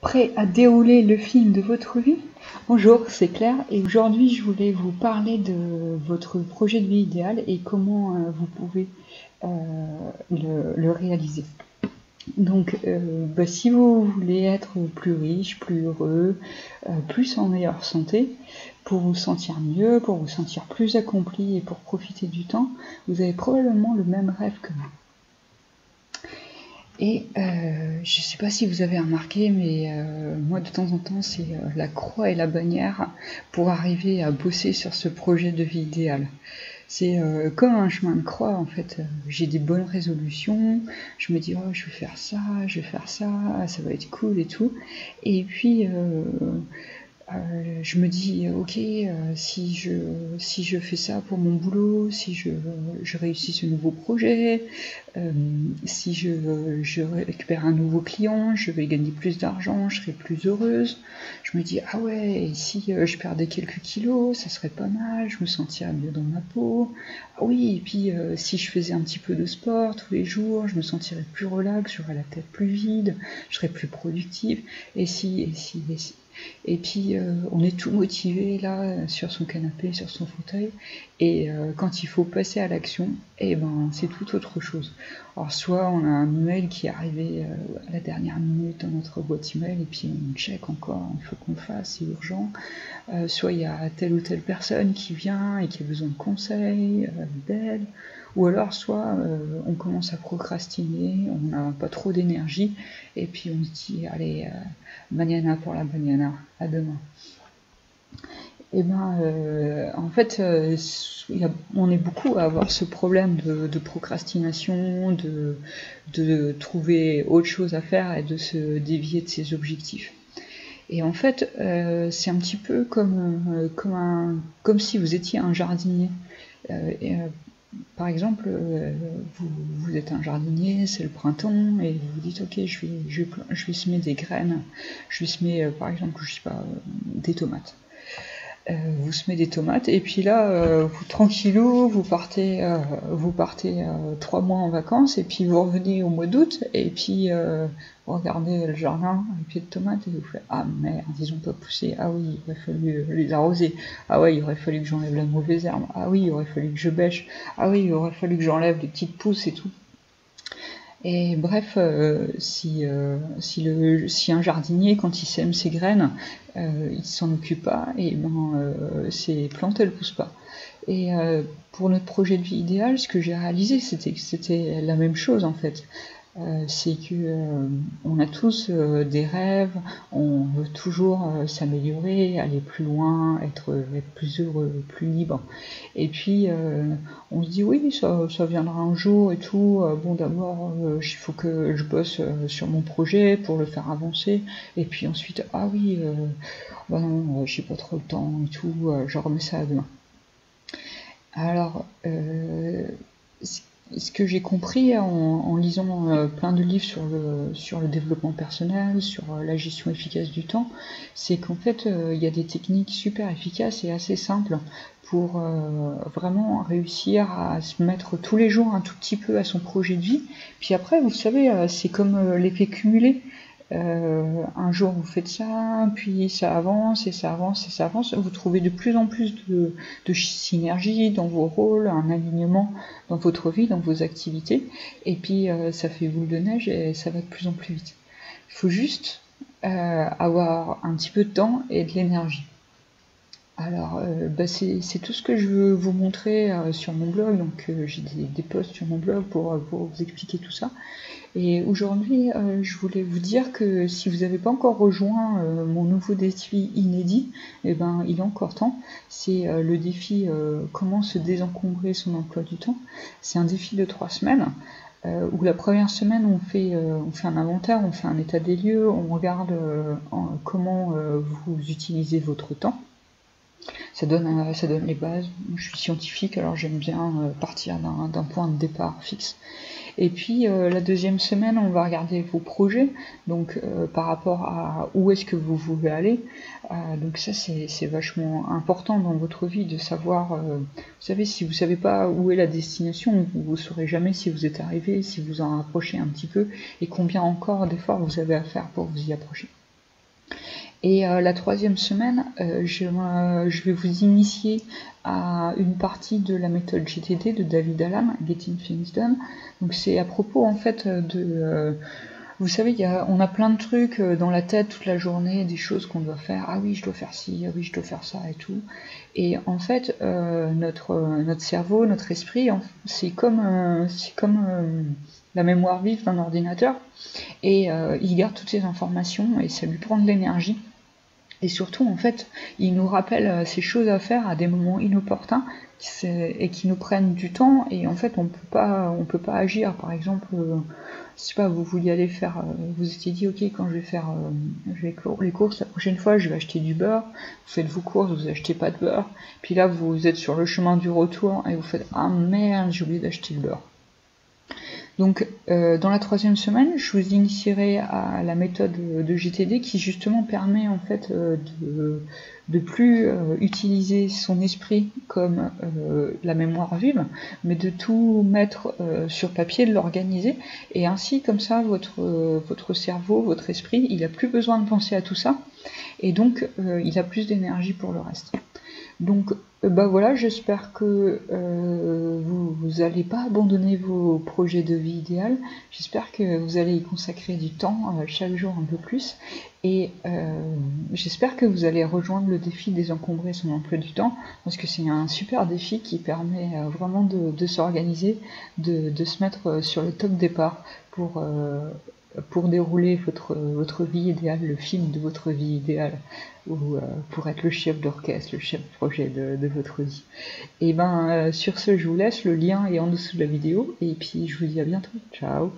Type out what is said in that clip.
Prêt à dérouler le film de votre vie? Bonjour, c'est Claire et aujourd'hui je voulais vous parler de votre projet de vie idéal et comment vous pouvez le réaliser. Donc si vous voulez être plus riche, plus heureux, plus en meilleure santé, pour vous sentir mieux, pour vous sentir plus accompli et pour profiter du temps, vous avez probablement le même rêve que moi. Et je ne sais pas si vous avez remarqué, mais moi de temps en temps c'est la croix et la bannière pour arriver à bosser sur ce projet de vie idéal. C'est comme un chemin de croix en fait. J'ai des bonnes résolutions, je me dis oh je vais faire ça, ça va être cool et tout. Et puis je me dis ok si je fais ça pour mon boulot, si je réussis ce nouveau projet, si je récupère un nouveau client, je vais gagner plus d'argent, je serai plus heureuse. Je me dis ah ouais, et si je perdais quelques kilos, ça serait pas mal, je me sentirais mieux dans ma peau. Ah oui, et puis si je faisais un petit peu de sport tous les jours, je me sentirais plus relax, j'aurais la tête plus vide, je serais plus productive. Et si. Et puis on est tout motivé là sur son canapé, sur son fauteuil, et quand il faut passer à l'action, et ben c'est tout autre chose. Alors soit on a un email qui est arrivé à la dernière minute dans notre boîte email et puis on check encore, il faut qu'on le fasse, c'est urgent. Soit il y a telle ou telle personne qui vient et qui a besoin de conseils, d'aide, ou alors soit on commence à procrastiner, on n'a pas trop d'énergie et puis on se dit allez, mañana pour la mañana, à demain. Et ben en fait on est beaucoup à avoir ce problème de procrastination, de trouver autre chose à faire et de se dévier de ses objectifs. Et en fait c'est un petit peu comme si vous étiez un jardinier. Par exemple, vous êtes un jardinier, c'est le printemps, et vous vous dites ok, je vais semer des graines, je vais semer par exemple, je sais pas, des tomates. Vous semez des tomates et puis là vous tranquillou vous partez 3 mois en vacances et puis vous revenez au mois d'août et puis vous regardez le jardin, les pieds de tomates et vous faites ah merde, ils ont pas poussé, ah oui il aurait fallu les arroser, ah ouais il aurait fallu que j'enlève la mauvaise herbe, ah oui il aurait fallu que je bêche, ah oui il aurait fallu que j'enlève les petites pousses et tout. Et bref, si un jardinier, quand il sème ses graines, il s'en occupe pas, et ces plantes elles poussent pas. Et pour notre projet de vie idéal, ce que j'ai réalisé, c'était que c'était la même chose en fait. C'est que on a tous des rêves, on veut toujours s'améliorer, aller plus loin, être plus heureux, plus libre. Et puis on se dit oui, ça viendra un jour et tout. Bon d'abord il faut que je bosse sur mon projet pour le faire avancer. Et puis ensuite ah oui, bah non, j'ai pas trop le temps et tout, je remets ça à demain. Alors ce que j'ai compris en lisant plein de livres sur le développement personnel, sur la gestion efficace du temps, c'est qu'en fait il y a des techniques super efficaces et assez simples pour vraiment réussir à se mettre tous les jours un tout petit peu à son projet de vie. Puis après, vous savez, c'est comme l'effet cumulé. Un jour vous faites ça, puis ça avance et ça avance et ça avance. Vous trouvez de plus en plus de synergie dans vos rôles, un alignement dans votre vie, dans vos activités. Et puis ça fait boule de neige et ça va de plus en plus vite. Il faut juste avoir un petit peu de temps et de l'énergie. Alors, c'est tout ce que je veux vous montrer sur mon blog, donc j'ai des posts sur mon blog pour vous expliquer tout ça. Et aujourd'hui, je voulais vous dire que si vous n'avez pas encore rejoint mon nouveau défi inédit, eh ben, il est encore temps. C'est le défi comment se désencombrer son emploi du temps. C'est un défi de 3 semaines. Où la première semaine on fait un inventaire, on fait un état des lieux, on regarde comment vous utilisez votre temps. Ça donne les bases. Moi, je suis scientifique, alors j'aime bien partir d'un point de départ fixe. Et puis la deuxième semaine, on va regarder vos projets, donc par rapport à où est-ce que vous voulez aller. Donc ça, c'est vachement important dans votre vie de savoir. Vous savez, si vous savez pas où est la destination, vous saurez jamais si vous êtes arrivé, si vous en rapprochez un petit peu, et combien encore d'efforts vous avez à faire pour vous y approcher. Et la troisième semaine, je vais vous initier à une partie de la méthode GTD de David Allen, Getting Things Done. Donc c'est à propos en fait de... vous savez, on a plein de trucs dans la tête toute la journée, des choses qu'on doit faire. Ah oui, je dois faire ci, ah oui, je dois faire ça et tout. Et en fait, notre cerveau, notre esprit, c'est comme la mémoire vive d'un ordinateur. Et il garde toutes ces informations et ça lui prend de l'énergie. Et surtout, en fait, il nous rappelle ces choses à faire à des moments inopportuns et qui nous prennent du temps. Et en fait, on peut pas agir. Par exemple, je sais pas, vous vouliez aller faire, vous étiez dit, ok, quand je vais faire les courses, la prochaine fois, je vais acheter du beurre. Vous faites vos courses, vous achetez pas de beurre. Puis là, vous êtes sur le chemin du retour et vous faites, ah merde, j'ai oublié d'acheter le beurre. Donc dans la troisième semaine, je vous initierai à la méthode de GTD qui justement permet en fait de plus utiliser son esprit comme la mémoire vive, mais de tout mettre sur papier, de l'organiser, et ainsi comme ça votre cerveau, votre esprit, il a plus besoin de penser à tout ça, et donc il a plus d'énergie pour le reste. Donc bah voilà, j'espère que vous allez pas abandonner vos projets de vie idéal. J'espère que vous allez y consacrer du temps chaque jour un peu plus. Et j'espère que vous allez rejoindre le défi désencombrer son emploi du temps, parce que c'est un super défi qui permet vraiment de s'organiser, de se mettre sur le top départ pour dérouler votre vie idéale, le film de votre vie idéale, ou pour être le chef d'orchestre, le chef de projet de votre vie. Et ben sur ce, je vous laisse, le lien est en dessous de la vidéo, et puis je vous dis à bientôt, ciao.